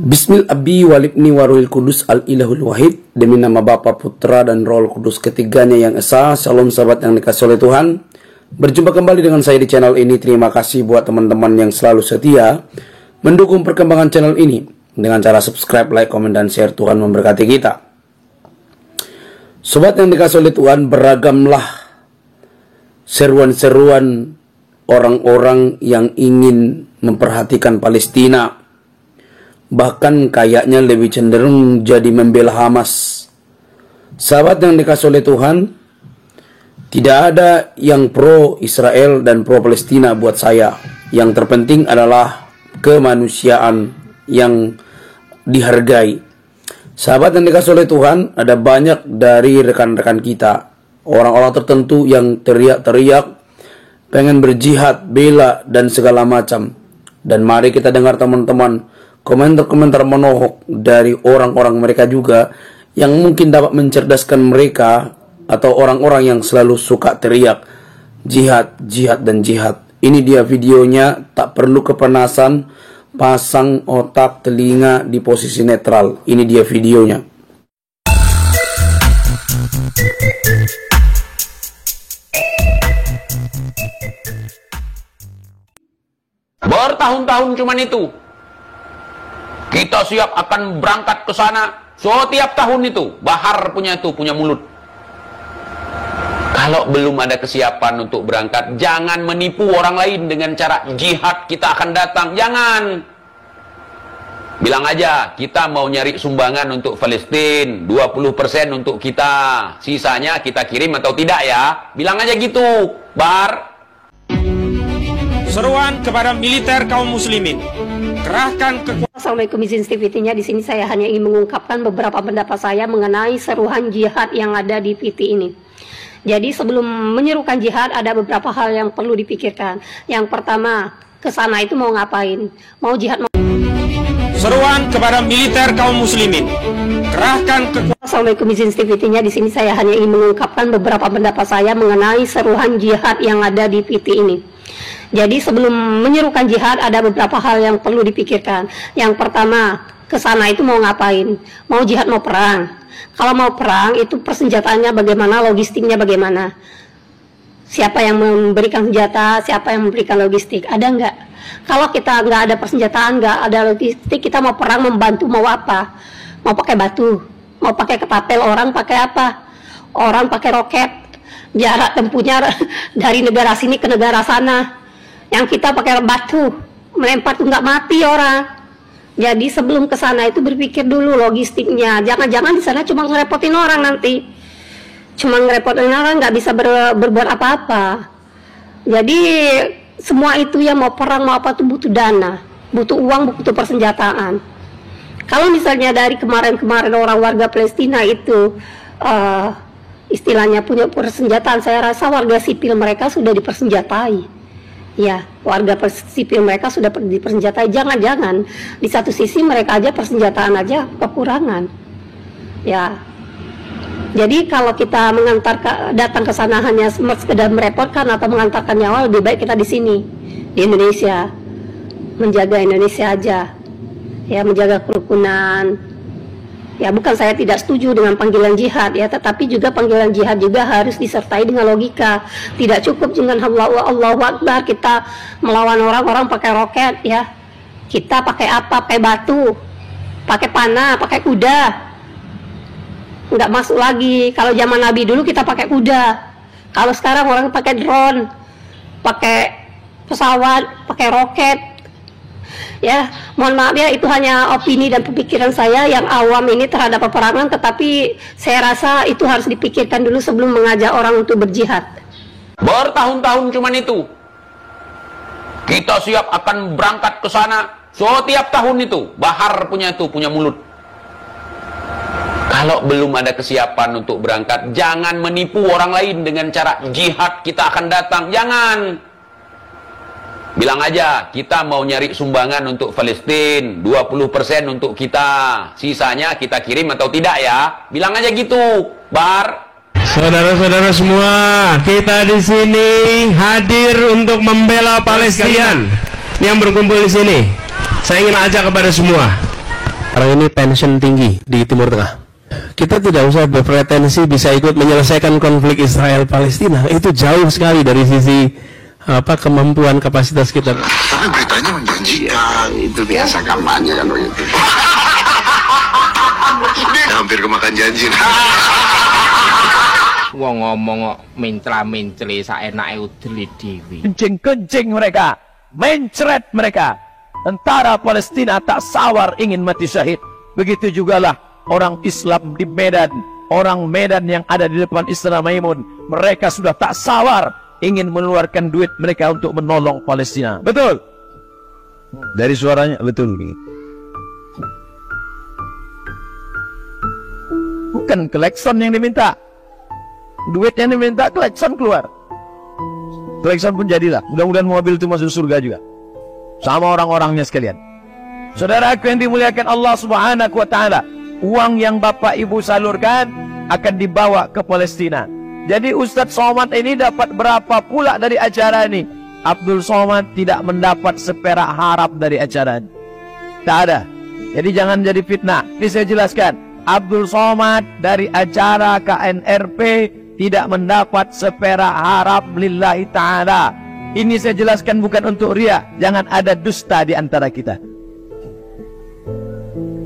Bismil Abi Walibni Waruhil Kudus Al-Ilahul Wahid. Demi nama Bapa, Putra, dan Roh Kudus ketiganya yang esa. Shalom sahabat yang dikasihi oleh Tuhan. Berjumpa kembali dengan saya di channel ini. Terima kasih buat teman-teman yang selalu setia mendukung perkembangan channel ini dengan cara subscribe, like, komen, dan share. Tuhan memberkati kita. Sobat yang dikasihi oleh Tuhan, beragamlah seruan-seruan orang-orang yang ingin memperhatikan Palestina. Bahkan kayaknya lebih cenderung jadi membela Hamas. Sahabat yang dikasihi oleh Tuhan, tidak ada yang pro Israel dan pro Palestina buat saya. Yang terpenting adalah kemanusiaan yang dihargai. Sahabat yang dikasihi oleh Tuhan, ada banyak dari rekan-rekan kita, orang-orang tertentu yang teriak-teriak pengen berjihad, bela, dan segala macam. Dan mari kita dengar teman-teman komentar-komentar menohok dari orang-orang mereka juga yang mungkin dapat mencerdaskan mereka atau orang-orang yang selalu suka teriak jihad, jihad, dan jihad. Ini dia videonya, tak perlu kepanasan, pasang otak telinga di posisi netral. Ini dia videonya. Bertahun-tahun cuman itu. Kita siap akan berangkat ke sana. Setiap tahun itu, Bahar punya mulut. Kalau belum ada kesiapan untuk berangkat, jangan menipu orang lain dengan cara jihad kita akan datang. Jangan. Bilang aja, kita mau nyari sumbangan untuk Palestina, 20% untuk kita. Sisanya kita kirim atau tidak ya. Bilang aja gitu, Bahar. Seruan kepada militer kaum muslimin. Kerahkan kekuatan. Assalamualaikum, izin sensitivitinya. Di sini saya hanya ingin mengungkapkan beberapa pendapat saya mengenai seruan jihad yang ada di PT ini. Jadi sebelum menyerukan jihad ada beberapa hal yang perlu dipikirkan. Yang pertama, ke sana itu mau ngapain? Mau jihad? Seruan kepada militer kaum muslimin. Kerahkan kekuatan. Assalamualaikum, izin sensitivitinya. Di sini saya hanya ingin mengungkapkan beberapa pendapat saya mengenai seruan jihad yang ada di PT ini. Jadi sebelum menyerukan jihad ada beberapa hal yang perlu dipikirkan. Yang pertama, ke sana itu mau ngapain? Mau jihad, mau perang? Kalau mau perang itu persenjataannya bagaimana, logistiknya bagaimana? Siapa yang memberikan senjata, siapa yang memberikan logistik? Ada nggak? Kalau kita nggak ada persenjataan, nggak ada logistik, kita mau perang, membantu, mau apa? Mau pakai batu? Mau pakai ketapel? Orang pakai apa? Orang pakai roket. Jarak tempuhnya dari negara sini ke negara sana. Yang kita pakai batu, melempar tuh nggak mati orang. Jadi sebelum ke sana itu berpikir dulu logistiknya. Jangan-jangan di sana cuma ngerepotin orang nanti. Cuma ngerepotin orang, nggak bisa berbuat apa-apa. Jadi semua itu ya, mau perang mau apa tuh butuh dana, butuh uang, butuh persenjataan. Kalau misalnya dari kemarin-kemarin orang warga Palestina itu istilahnya punya persenjataan, saya rasa warga sipil mereka sudah dipersenjatai. Ya, warga sipil mereka sudah dipersenjatai. Jangan-jangan di satu sisi mereka aja persenjataan aja kekurangan. Ya, jadi kalau kita datang ke sana hanya sekedar merepotkan atau mengantarkan nyawa, lebih baik kita di sini, di Indonesia, menjaga Indonesia aja. Ya, menjaga kerukunan. Ya, bukan saya tidak setuju dengan panggilan jihad ya, tetapi juga panggilan jihad juga harus disertai dengan logika. Tidak cukup dengan Allahu Akbar kita melawan orang-orang pakai roket ya. Kita pakai apa? Pakai batu, pakai panah, pakai kuda. Nggak masuk lagi. Kalau zaman Nabi dulu kita pakai kuda. Kalau sekarang orang pakai drone, pakai pesawat, pakai roket. Ya, mohon maaf ya, itu hanya opini dan pemikiran saya yang awam ini terhadap peperangan, tetapi saya rasa itu harus dipikirkan dulu sebelum mengajak orang untuk berjihad. Bertahun-tahun cuman itu. Kita siap akan berangkat ke sana. Setiap tahun itu, Bahar punya mulut. Kalau belum ada kesiapan untuk berangkat, jangan menipu orang lain dengan cara jihad kita akan datang. Jangan. Bilang aja, kita mau nyari sumbangan untuk Palestina, 20% untuk kita. Sisanya kita kirim atau tidak ya. Bilang aja gitu, Bahar. Saudara-saudara semua, kita di sini hadir untuk membela Palestina yang berkumpul di sini. Saya ingin ajak kepada semua, Sekarang ini tension tinggi di Timur Tengah. Kita tidak usah berpretensi bisa ikut menyelesaikan konflik Israel-Palestina. Itu jauh sekali dari sisi kemampuan kapasitas kita. Tapi beritanya menjanjikan. Itu biasa kampanye kan begitu. Hampir kemakan janji. Wong ngomong mintra-mintri saenake udeli dhewe. Kencing-kencing mereka, mencret mereka. Tentara Palestina tak sawar ingin mati syahid. Begitu jugalah orang Islam di Medan, orang Medan yang ada di depan Istana Maimun. Mereka sudah tak sawar ingin mengeluarkan duit mereka untuk menolong Palestina. Betul? Dari suaranya betul. Bukan klakson yang diminta, duit yang diminta, klakson keluar. Klakson pun jadilah. Mudah-mudahan mobil itu masuk surga juga sama orang-orangnya sekalian. Saudaraku yang dimuliakan Allah Subhanahu wa ta'ala, uang yang Bapak Ibu salurkan akan dibawa ke Palestina. Jadi Ustadz Somad ini dapat berapa pula dari acara ini? Abdul Somad tidak mendapat seperak harap dari acara ini. Tak ada. Jadi jangan jadi fitnah. Ini saya jelaskan. Abdul Somad dari acara KNRP tidak mendapat seperak harap lillahi ta'ala. Ini saya jelaskan bukan untuk riya. Jangan ada dusta di antara kita.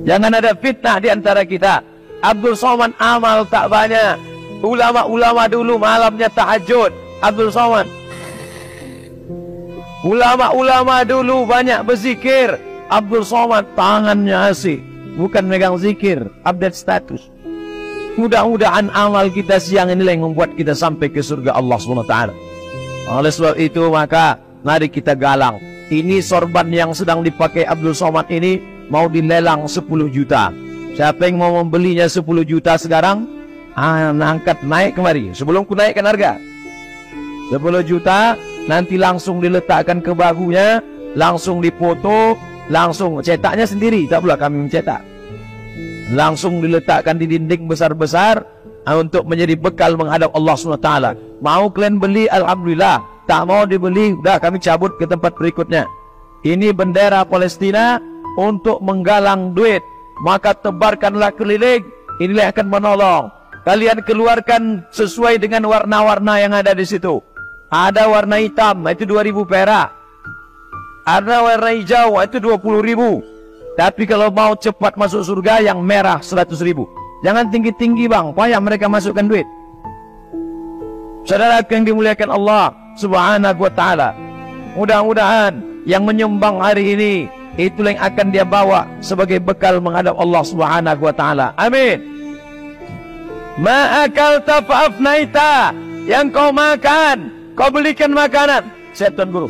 Jangan ada fitnah di antara kita. Abdul Somad amal tak banyak. Ulama-ulama dulu malamnya tahajud. Abdul Somad. Ulama-ulama dulu banyak berzikir. Abdul Somad tangannya asik, bukan megang zikir, update status. Mudah-mudahan amal kita siang ini yang membuat kita sampai ke surga Allah SWT. Oleh sebab itu maka mari kita galang. Ini sorban yang sedang dipakai Abdul Somad ini mau dilelang 10 juta. Siapa yang mau membelinya 10 juta sekarang? Angkat naik kemari sebelum ku naikkan harga. 10 juta nanti langsung diletakkan ke bahunya, langsung dipoto, langsung cetaknya sendiri, tak pula kami mencetak. Langsung diletakkan di dinding besar-besar untuk menjadi bekal menghadap Allah SWT. Mau kalian beli, alhamdulillah. Tak mau dibeli, udah kami cabut ke tempat berikutnya. Ini bendera Palestina untuk menggalang duit. Maka tebarkanlah keliling, inilah yang akan menolong. Kalian keluarkan sesuai dengan warna-warna yang ada di situ. Ada warna hitam, itu 2.000 perak. Ada warna hijau, itu 20.000. Tapi kalau mau cepat masuk surga, yang merah 100.000. Jangan tinggi-tinggi bang, payah mereka masukkan duit. Saudara yang dimuliakan Allah Subhanahu wa ta'ala, mudah-mudahan yang menyumbang hari ini itulah yang akan dia bawa sebagai bekal menghadap Allah Subhanahu wa ta'ala. Amin. Ma akalta fa'afnaita, yang kau makan, kau belikan makanan. Siap Tuan Guru.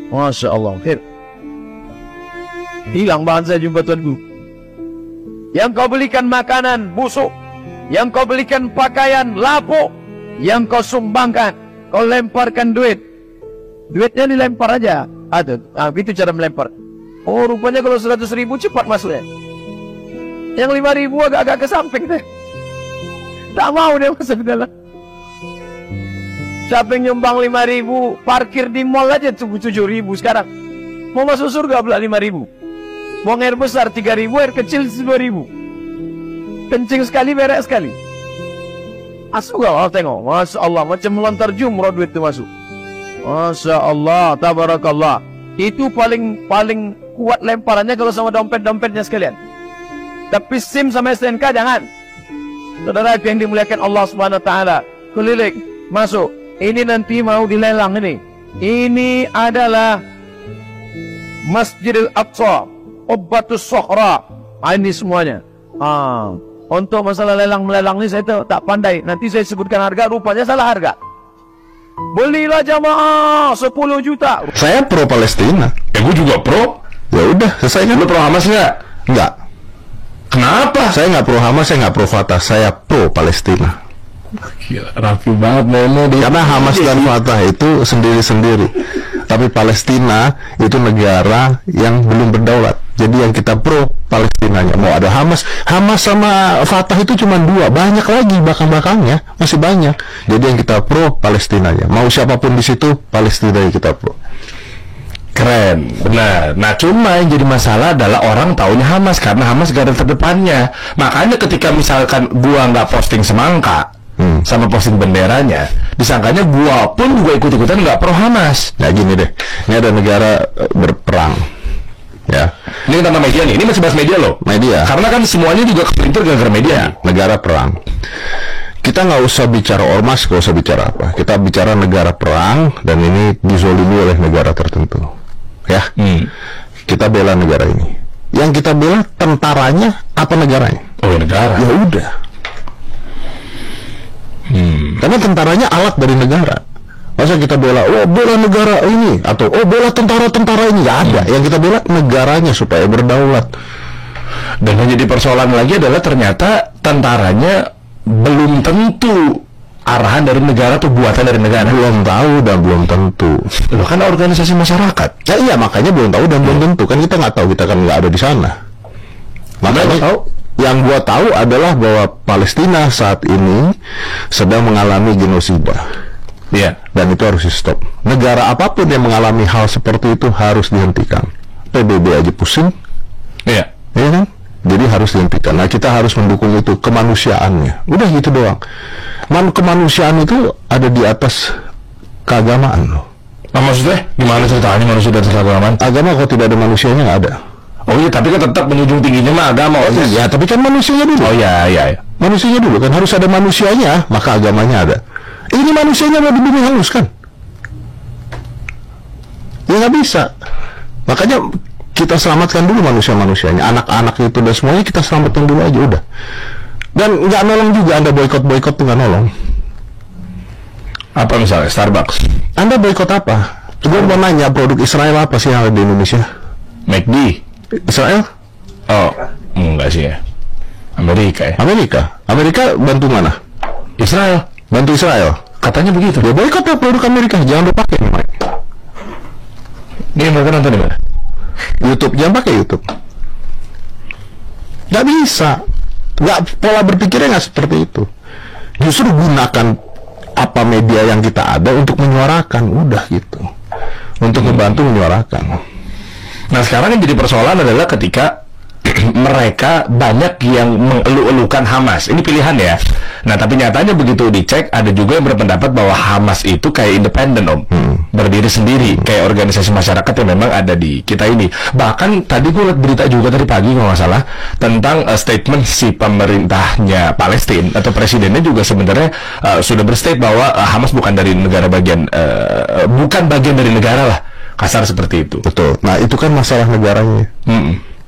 Masya Allah. Hilang bahan saya jumpa Tuan Guru. Yang kau belikan makanan busuk, yang kau belikan pakaian lapuk, yang kau sumbangkan, kau lemparkan duit. Duitnya dilempar aja. Itu cara melempar. Oh rupanya kalau 100.000 cepat masuknya. Yang 5.000 agak-agak ke samping deh. Tak mau dia masuk ke dalam. Siapa yang nyumbang 5.000, parkir di mall aja 7.000 sekarang. Mau masuk surga pula 5.000. Buang air besar 3.000, air kecil 2.000. Kencing sekali, berak sekali. Masuk gak? Tengok, Masya Allah, macam melontar jumroh duit itu masuk. Masya Allah, tabarakallah. Itu paling kuat lemparannya kalau sama dompet-dompetnya sekalian. Tapi SIM sama STNK jangan. Saudara yang dimuliakan Allah Subhanahu wa ta'ala, keliling, masuk. Ini nanti mau dilelang ini. Ini adalah Masjidil Aqsa, Ubbatus Sohra. Ini semuanya. Untuk masalah lelang-melelang ini saya tak pandai. Nanti saya sebutkan harga, rupanya salah harga. Belilah jamaah 10 juta. Saya pro Palestina. Gue juga pro. Ya udah, selesai kan? Lu pro Hamas nggak? Enggak. Kenapa? Saya nggak pro Hamas, saya nggak pro Fatah. Saya pro Palestina. Gila, rapi banget Nemo. Karena Hamas dan Fatah itu sendiri-sendiri. Tapi Palestina itu negara yang belum berdaulat. Jadi yang kita pro Palestinanya. Mau ada Hamas sama Fatah itu cuma 2. Banyak lagi belakang-belakangnya, masih banyak. Jadi yang kita pro Palestinanya. Mau siapapun di situ, Palestina yang kita pro. Keren, benar. Nah, cuma yang jadi masalah adalah orang taunya Hamas karena Hamas garda terdepannya. Makanya ketika misalkan gua nggak posting semangka sama posting benderanya, disangkanya gua pun juga ikut-ikutan nggak pro Hamas. Nah gini deh, ini ada negara berperang, ya. Ini tentang media nih, ini masih bahas media loh. Media. Karena kan semuanya juga kepelintir gara-gara media. Ya, negara perang. Kita nggak usah bicara ormas, nggak usah bicara apa. Kita bicara negara perang dan ini dizolimi oleh negara tertentu. Ya, kita bela negara ini. Yang kita bela tentaranya apa negaranya? Oh, negara. Ya udah. Karena tentaranya alat dari negara. Masa kita bela, oh bela negara ini atau oh bela tentara-tentara ini? Nggak ada. Yang kita bela negaranya supaya berdaulat. Dan yang jadi persoalan lagi adalah ternyata tentaranya belum tentu arahan dari negara atau buatan dari negara. Belum tahu dan belum tentu. Loh, kan organisasi masyarakat. Ya iya, makanya belum tahu dan belum tentu. Kan kita nggak tahu, kita kan nggak ada di sana. Makanya tahu. Yang gua tahu adalah bahwa Palestina saat ini sedang mengalami genosida. Iya. Dan itu harus di stop. Negara apapun yang mengalami hal seperti itu harus dihentikan. PBB aja pusing. Iya. Iya kan? Jadi harus dihentikan. Nah, kita harus mendukung itu, kemanusiaannya. Udah gitu doang. Kemanusiaan itu ada di atas keagamaan loh. Nah, maksudnya gimana ceritanya manusia dan keagamaan? Agama kalau tidak ada manusianya nggak ada. Oh iya, tapi kan tetap menjunjung tingginya mah agama. Oh iya, tapi kan manusianya dulu. Oh iya, iya. Manusianya dulu kan, harus ada manusianya, maka agamanya ada. Ini manusianya mau dibunuh halus kan? Ya nggak bisa. Makanya kita selamatkan dulu manusia-manusianya, anak-anak itu dan semuanya kita selamatkan dulu aja udah. Dan nggak nolong juga, Anda boikot tuh nggak nolong. Apa misalnya Starbucks? Anda boikot apa? Gue mau nanya, produk Israel apa sih yang ada di Indonesia? McD. Israel? Oh, enggak sih ya. Amerika ya. Amerika bantu mana? Israel. Bantu Israel. Katanya begitu. Ya boikot ya produk Amerika, jangan lupa pakai nih, Mike. Ini mereka nonton di mana? YouTube, jangan pakai YouTube. Nggak bisa. Pola berpikirnya nggak seperti itu. Justru gunakan apa media yang kita ada untuk menyuarakan, udah gitu. Untuk membantu menyuarakan. Nah, sekarang yang jadi persoalan adalah ketika mereka banyak yang mengeluh-elukan Hamas. Ini pilihan ya. Nah, tapi nyatanya begitu dicek, ada juga yang berpendapat bahwa Hamas itu kayak independen, Om. Berdiri sendiri, kayak organisasi masyarakat yang memang ada di kita ini. Bahkan tadi gue lihat berita juga tadi pagi kalau nggak salah tentang statement si pemerintahnya Palestina atau presidennya juga sebenarnya sudah berstate bahwa Hamas bukan dari negara bagian bukan bagian dari negara lah, kasar seperti itu. Betul. Nah, itu kan masalah negaranya.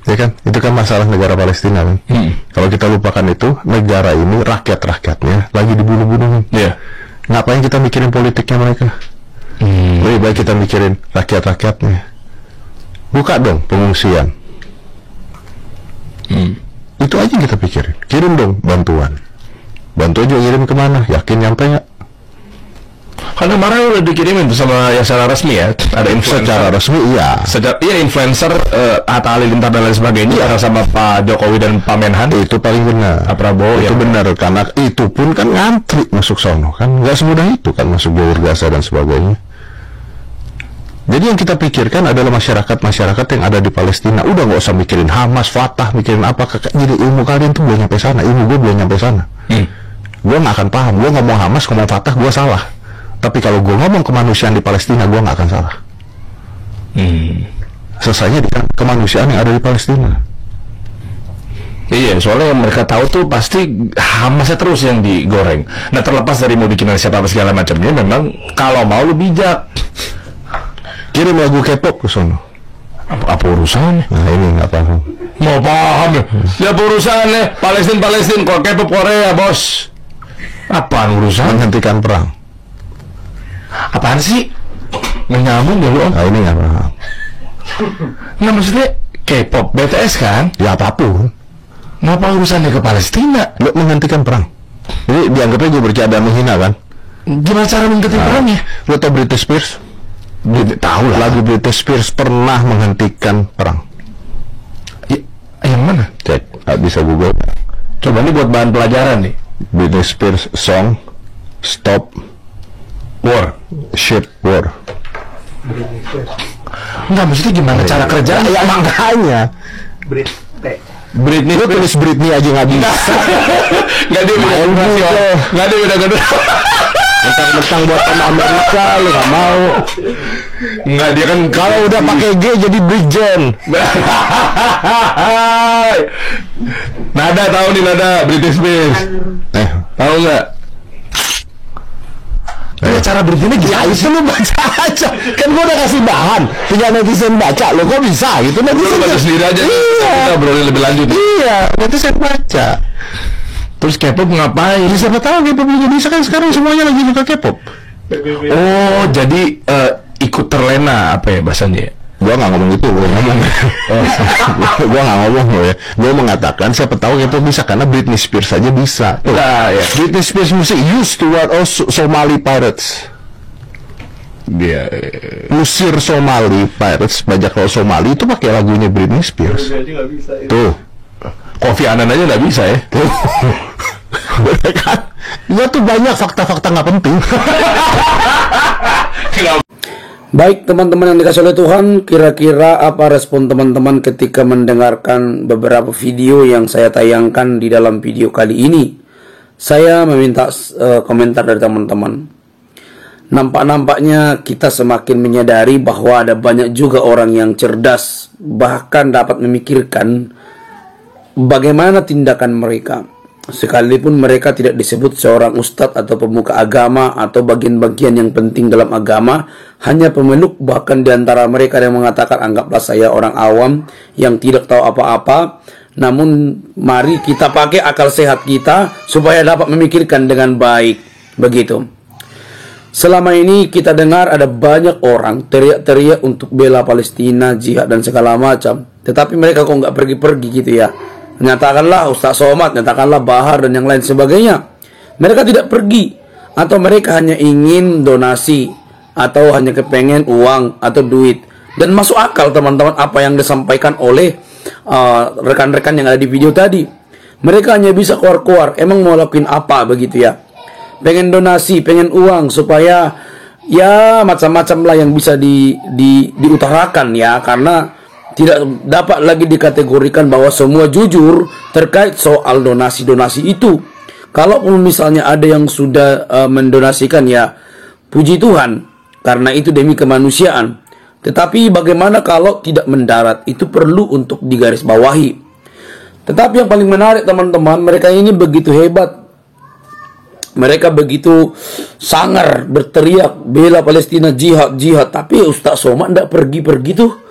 Ya kan? Itu kan masalah negara Palestina kan. Kalau kita lupakan itu, negara ini rakyat-rakyatnya lagi dibunuh-bunuh. Iya. Ngapain kita mikirin politiknya mereka? Lebih baik kita mikirin rakyat-rakyatnya. Buka dong pengungsian. Itu aja kita pikirin. Kirim dong bantuan. Bantuan juga kirim kemana? Yakin nyampe nggak? Karena kemarin udah dikirimin tuh sama yang secara resmi ya, ada influencer. Secara resmi iya. Iya, influencer Atta Halilintar dan lain sebagainya, iya. Sama Pak Jokowi dan Pak Menhan. Itu paling benar. Pak Prabowo itu ya, benar, karena itu pun kan ngantri masuk sono kan, nggak semudah itu kan masuk jalur Gaza dan sebagainya. Jadi yang kita pikirkan adalah masyarakat yang ada di Palestina. Udah nggak usah mikirin Hamas, Fatah, mikirin apa. Jadi ilmu kalian tuh belum nyampe sana, ilmu gue belum nyampe sana. Gue nggak akan paham. Gue ngomong Hamas, ngomong Fatah, gue salah. Tapi kalau gue ngomong kemanusiaan di Palestina, gue nggak akan salah. Selesainya di kemanusiaan yang ada di Palestina. Iya, soalnya yang mereka tahu tuh pasti Hamasnya terus yang digoreng. Nah, terlepas dari mau bikin siapa segala macamnya, memang kalau mau lu bijak. Kirim lagu K-pop ke sono. Apa urusannya? Nah, ini nggak paham. Mau paham ya? Ya urusannya Palestina, kok K-pop Korea, bos. Apaan urusan? Menghentikan perang. Apaan sih? Menyambung dulu, Om. Nah, ini nggak paham. Nah, maksudnya K-pop, BTS kan? Ya apapun. Ngapa urusannya ke Palestina? Lo menghentikan perang. Jadi dianggapnya gue bercanda menghina kan? Gimana cara menghentikan perangnya? Lo tau Britney Spears? Tahu lah. Lagu Britney Spears pernah menghentikan perang. Yang mana? Cek, bisa Google. Coba ini buat bahan pelajaran nih. Britney Spears song Stop War. Ship War. Enggak, maksudnya gimana cara kerjanya? Ya makanya. Britney itu tulis Britney aja nggak bisa. Nggak ada beda. Mentang-mentang buatan Amerika lu nggak mau. Nggak, dia kan Kalau udah pakai G jadi Bridgen. Nada tahu nih, Nada Britney Spears. Tahu nggak? Cara Britney Ya itu lu baca aja. Kan gua udah kasih bahan, tinggal netizen baca. Lo kok bisa gitu Lu netizen? baca sendiri aja. Iya. Kita obrolin lebih lanjut. Iya, netizen baca. Terus K-pop ngapain? Ya, siapa tahu K-pop juga bisa, kan sekarang semuanya lagi suka K-pop. Oh, jadi ikut terlena apa ya bahasanya? Gua nggak ngomong itu, gua nggak ngomong lo ya. Gua mengatakan siapa tahu K-pop bisa karena Britney Spears saja bisa. Tuh, Ya. Britney Spears music used to wear Somali pirates. Dia Musir Somali pirates, bajak laut Somali itu pakai lagunya Britney Spears. Tuh, Kofi Annan aja nggak bisa ya. kan? Gua tuh banyak fakta-fakta nggak penting. Baik teman-teman yang dikasih oleh Tuhan, kira-kira apa respon teman-teman ketika mendengarkan beberapa video yang saya tayangkan di dalam video kali ini? Saya meminta komentar dari teman-teman. Nampak-nampaknya kita semakin menyadari bahwa ada banyak juga orang yang cerdas, bahkan dapat memikirkan bagaimana tindakan mereka. Sekalipun mereka tidak disebut seorang ustadz atau pemuka agama atau bagian-bagian yang penting dalam agama, hanya pemeluk, bahkan di antara mereka yang mengatakan anggaplah saya orang awam yang tidak tahu apa-apa. Namun mari kita pakai akal sehat kita supaya dapat memikirkan dengan baik. Begitu. Selama ini kita dengar ada banyak orang teriak-teriak untuk bela Palestina, jihad dan segala macam. Tetapi mereka kok nggak pergi-pergi gitu ya. Nyatakanlah Ustaz Somad, nyatakanlah Bahar dan yang lain sebagainya. Mereka tidak pergi, atau mereka hanya ingin donasi, atau hanya kepengen uang atau duit. Dan masuk akal teman-teman apa yang disampaikan oleh rekan-rekan yang ada di video tadi. Mereka hanya bisa keluar-keluar. Emang mau lakuin apa begitu ya? Pengen donasi, pengen uang supaya ya macam-macam lah yang bisa diutarakan ya, karena tidak dapat lagi dikategorikan bahwa semua jujur terkait soal donasi-donasi itu. Kalaupun misalnya ada yang sudah mendonasikan, ya puji Tuhan, karena itu demi kemanusiaan. Tetapi bagaimana kalau tidak mendarat? Itu perlu untuk digarisbawahi. Tetapi yang paling menarik teman-teman, mereka ini begitu hebat. Mereka begitu sangar berteriak bela Palestina, jihad, jihad. Tapi Ustaz Somad tidak pergi-pergi tuh.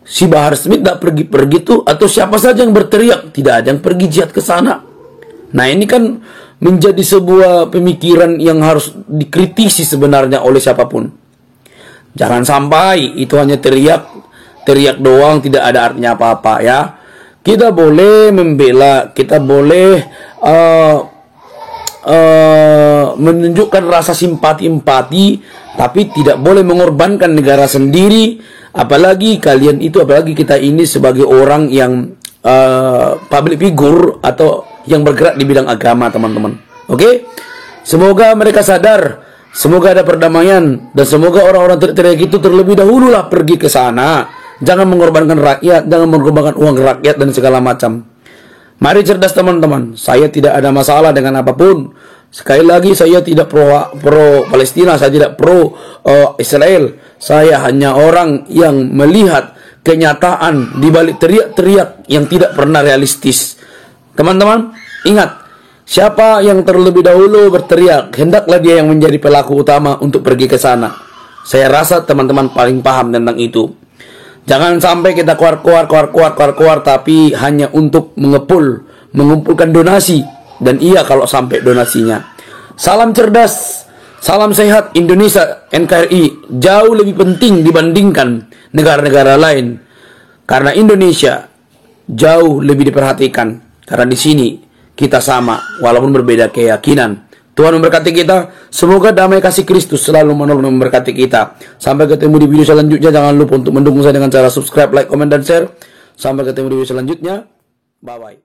Si Bahar Smith tidak pergi-pergi tuh, atau siapa saja yang berteriak, tidak ada yang pergi jihad ke sana. Nah ini kan menjadi sebuah pemikiran yang harus dikritisi sebenarnya oleh siapapun. Jangan sampai itu hanya teriak doang, tidak ada artinya apa-apa ya. Kita boleh membela, kita boleh menunjukkan rasa simpati-empati, tapi tidak boleh mengorbankan negara sendiri. Apalagi kita ini sebagai orang yang public figure atau yang bergerak di bidang agama, teman-teman. Oke? Semoga mereka sadar, semoga ada perdamaian, dan semoga orang-orang teriak itu terlebih dahulu lah pergi ke sana. Jangan mengorbankan rakyat, jangan mengorbankan uang rakyat dan segala macam. Mari cerdas teman-teman. Saya tidak ada masalah dengan apapun. Sekali lagi, saya tidak pro Palestina, saya tidak pro Israel. Saya hanya orang yang melihat kenyataan di balik teriak-teriak yang tidak pernah realistis. Teman-teman, ingat, siapa yang terlebih dahulu berteriak, hendaklah dia yang menjadi pelaku utama untuk pergi ke sana. Saya rasa teman-teman paling paham tentang itu. Jangan sampai kita keluar, tapi hanya untuk mengumpulkan donasi. Dan iya kalau sampai donasinya. Salam cerdas, salam sehat Indonesia, NKRI jauh lebih penting dibandingkan negara-negara lain. Karena Indonesia jauh lebih diperhatikan. Karena di sini kita sama walaupun berbeda keyakinan. Tuhan memberkati kita. Semoga damai kasih Kristus selalu menolong dan memberkati kita. Sampai ketemu di video selanjutnya. Jangan lupa untuk mendukung saya dengan cara subscribe, like, komen, dan share. Sampai ketemu di video selanjutnya. Bye-bye.